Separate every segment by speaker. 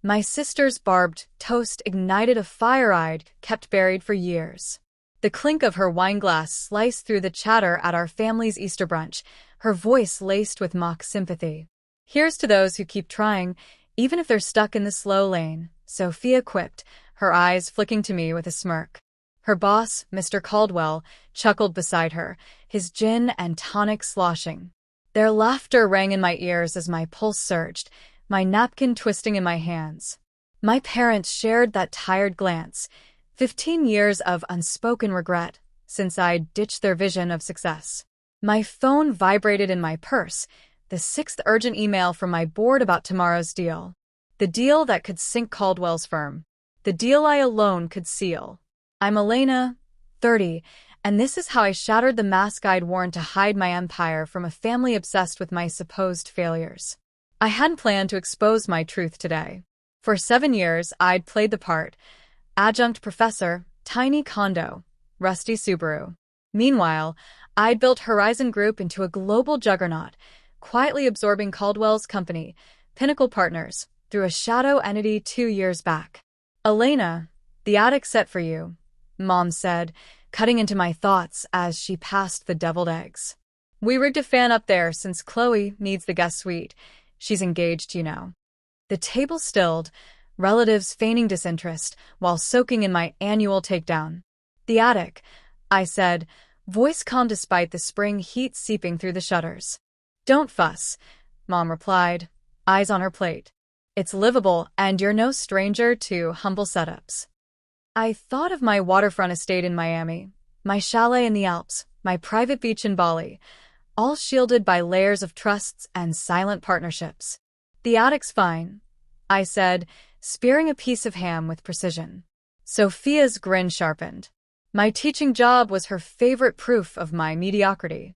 Speaker 1: My sister's barbed toast ignited a fire I'd kept buried for years. The clink of her wineglass sliced through the chatter at our family's Easter brunch, her voice laced with mock sympathy. Here's to those who keep trying, even if they're stuck in the slow lane, Sophia quipped, her eyes flicking to me with a smirk. Her boss, Mr. Caldwell, chuckled beside her, his gin and tonic sloshing. Their laughter rang in my ears as my pulse surged, my napkin twisting in my hands. My parents shared that tired glance, 15 years of unspoken regret since I'd ditched their vision of success. My phone vibrated in my purse, the 6th urgent email from my board about tomorrow's deal. The deal that could sink Caldwell's firm. The deal I alone could seal. I'm Elena, 30, and this is how I shattered the mask I'd worn to hide my empire from a family obsessed with my supposed failures. I hadn't planned to expose my truth today. For 7 years, I'd played the part. Adjunct professor, tiny condo, rusty Subaru. Meanwhile, I'd built Horizon Group into a global juggernaut, quietly absorbing Caldwell's company, Pinnacle Partners, through a shadow entity 2 years back. Elena, the attic's set for you, Mom said, cutting into my thoughts as she passed the deviled eggs. We rigged a fan up there since Chloe needs the guest suite. She's engaged, you know. The table stilled, relatives feigning disinterest while soaking in my annual takedown. The attic, I said, voice calm despite the spring heat seeping through the shutters. Don't fuss, Mom replied, eyes on her plate. It's livable, and you're no stranger to humble setups. I thought of my waterfront estate in Miami, my chalet in the Alps, my private beach in Bali, all shielded by layers of trusts and silent partnerships. The attic's fine, I said, spearing a piece of ham with precision. Sophia's grin sharpened. My teaching job was her favorite proof of my mediocrity.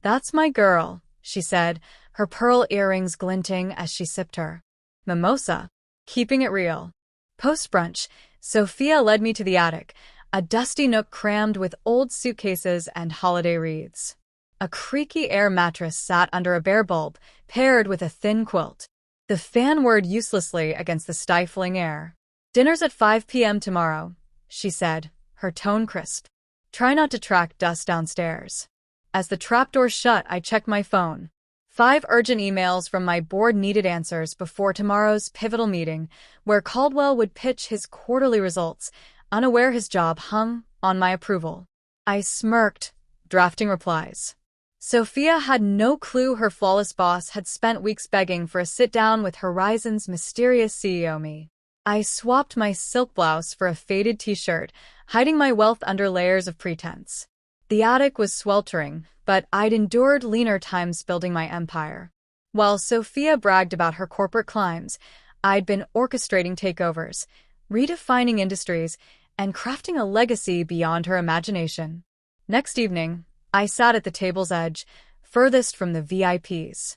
Speaker 1: That's my girl, she said, her pearl earrings glinting as she sipped her mimosa, keeping it real. Post-brunch, Sophia led me to the attic, a dusty nook crammed with old suitcases and holiday wreaths. A creaky air mattress sat under a bare bulb, paired with a thin quilt. The fan whirred uselessly against the stifling air. Dinner's at 5 p.m. tomorrow, she said, her tone crisp. Try not to track dust downstairs. As the trapdoor shut, I checked my phone. 5 urgent emails from my board needed answers before tomorrow's pivotal meeting, where Caldwell would pitch his quarterly results, unaware his job hung on my approval. I smirked, drafting replies. Sophia had no clue her flawless boss had spent weeks begging for a sit-down with Horizon's mysterious CEO me. I swapped my silk blouse for a faded t-shirt, hiding my wealth under layers of pretense. The attic was sweltering, but I'd endured leaner times building my empire. While Sophia bragged about her corporate climbs, I'd been orchestrating takeovers, redefining industries, and crafting a legacy beyond her imagination. Next evening, I sat at the table's edge, furthest from the VIPs.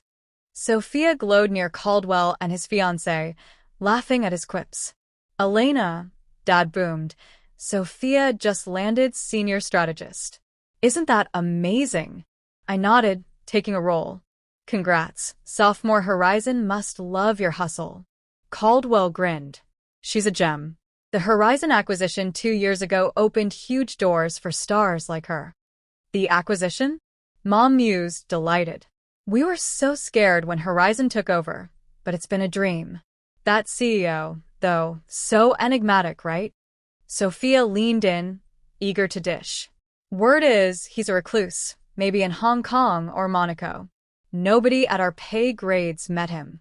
Speaker 1: Sophia glowed near Caldwell and his fiancée, laughing at his quips. Elena, Dad boomed, Sophia just landed senior strategist. Isn't that amazing? I nodded, taking a roll. Congrats, sophomore Horizon must love your hustle. Caldwell grinned. She's a gem. The Horizon acquisition 2 years ago opened huge doors for stars like her. The acquisition? Mom mused, delighted. We were so scared when Horizon took over, but it's been a dream. That CEO, though, so enigmatic, right? Sophia leaned in, eager to dish. Word is he's a recluse, maybe in Hong Kong or Monaco. Nobody at our pay grades met him.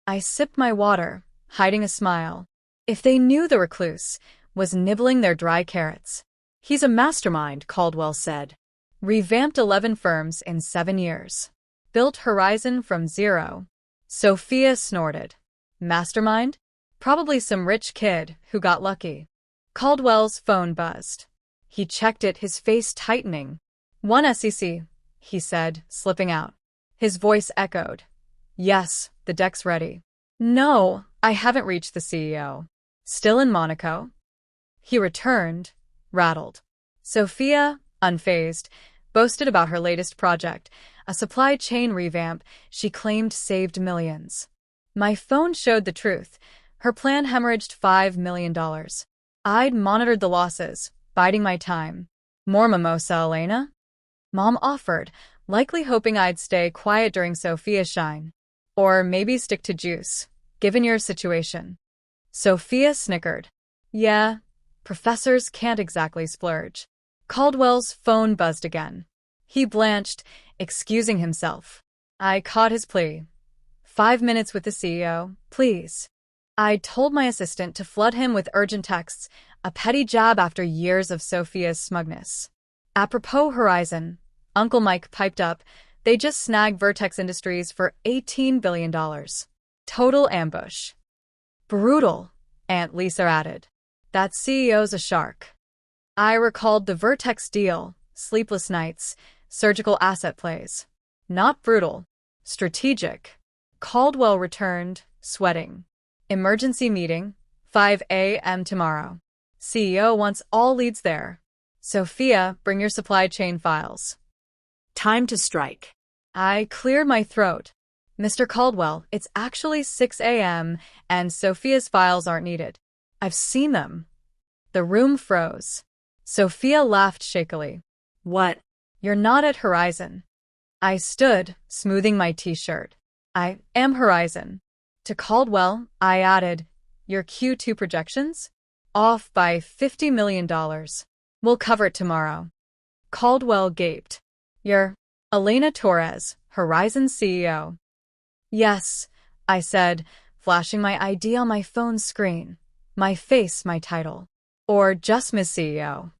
Speaker 1: I sipped my water, hiding a smile. If they knew the recluse was nibbling their dry carrots. He's a mastermind, Caldwell said. Revamped 11 firms in 7 years. Built Horizon from zero. Sophia snorted. Mastermind? Probably some rich kid who got lucky. Caldwell's phone buzzed. He checked it, his face tightening. One SEC, he said, slipping out. His voice echoed. Yes, the deck's ready. No, I haven't reached the CEO. Still in Monaco? He returned, rattled. Sophia, unfazed, boasted about her latest project, a supply chain revamp she claimed saved millions. My phone showed the truth. Her plan hemorrhaged $5 million. I'd monitored the losses, biding my time. More mimosa, Elena? Mom offered, likely hoping I'd stay quiet during Sophia's shine. Or maybe stick to juice, given your situation. Sophia snickered. Yeah, professors can't exactly splurge. Caldwell's phone buzzed again. He blanched, excusing himself. I caught his plea. 5 minutes with the CEO, please. I told my assistant to flood him with urgent texts, a petty jab after years of Sophia's smugness. Apropos Horizon, Uncle Mike piped up, they just snagged Vertex Industries for $18 billion. Total ambush. Brutal, Aunt Lisa added. That CEO's a shark. I recalled the Vertex deal, sleepless nights, surgical asset plays. Not brutal. Strategic. Caldwell returned, sweating. Emergency meeting, 5 a.m. tomorrow. CEO wants all leads there. Sophia, bring your supply chain files.
Speaker 2: Time to strike.
Speaker 1: I cleared my throat. Mr. Caldwell, it's actually 6 a.m. and Sophia's files aren't needed. I've seen them. The room froze. Sophia laughed shakily.
Speaker 2: What?
Speaker 1: You're not at Horizon. I stood, smoothing my t-shirt. I am Horizon. To Caldwell, I added, your Q2 projections? Off by $50 million. We'll cover it tomorrow. Caldwell gaped. You're Elena Torres, Horizon CEO. Yes, I said, flashing my ID on my phone screen. My face, my title. Or just Miss CEO.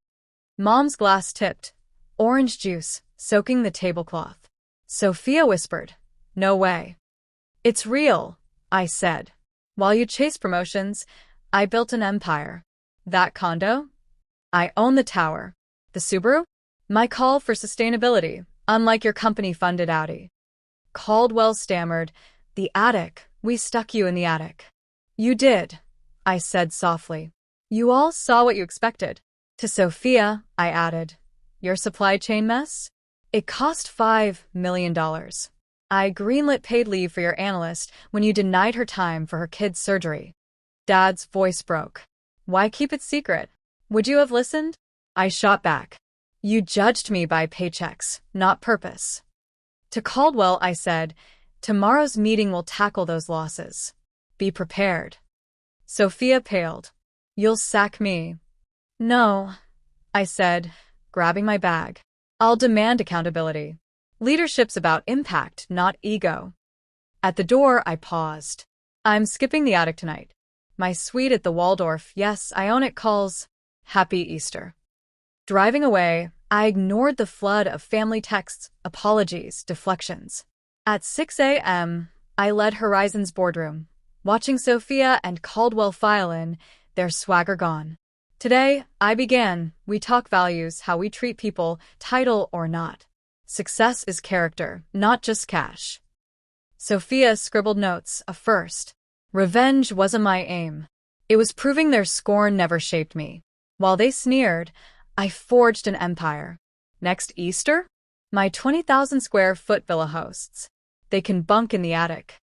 Speaker 1: Mom's glass tipped. Orange juice, soaking the tablecloth. Sophia whispered, no way. It's real, I said. While you chase promotions, I built an empire. That condo? I own the tower. The Subaru? My call for sustainability, unlike your company-funded Audi. Caldwell stammered, the attic. We stuck you in the attic. You did, I said softly. You all saw what you expected. To Sophia, I added, your supply chain mess? It cost $5 million. I greenlit paid leave for your analyst when you denied her time for her kid's surgery. Dad's voice broke. Why keep it secret? Would you have listened? I shot back. You judged me by paychecks, not purpose. To Caldwell, I said, tomorrow's meeting will tackle those losses. Be prepared. Sophia paled. You'll sack me. No, I said, grabbing my bag. I'll demand accountability. Leadership's about impact, not ego. At the door, I paused. I'm skipping the attic tonight. My suite at the Waldorf, yes, I own it, calls Happy Easter. Driving away, I ignored the flood of family texts, apologies, deflections. At 6 a.m., I led Horizon's boardroom, watching Sophia and Caldwell file in, their swagger gone. Today, I began, we talk values, how we treat people, title or not. Success is character, not just cash. Sophia scribbled notes, a first. Revenge wasn't my aim. It was proving their scorn never shaped me. While they sneered, I forged an empire. Next Easter? My 20,000 square foot villa hosts. They can bunk in the attic.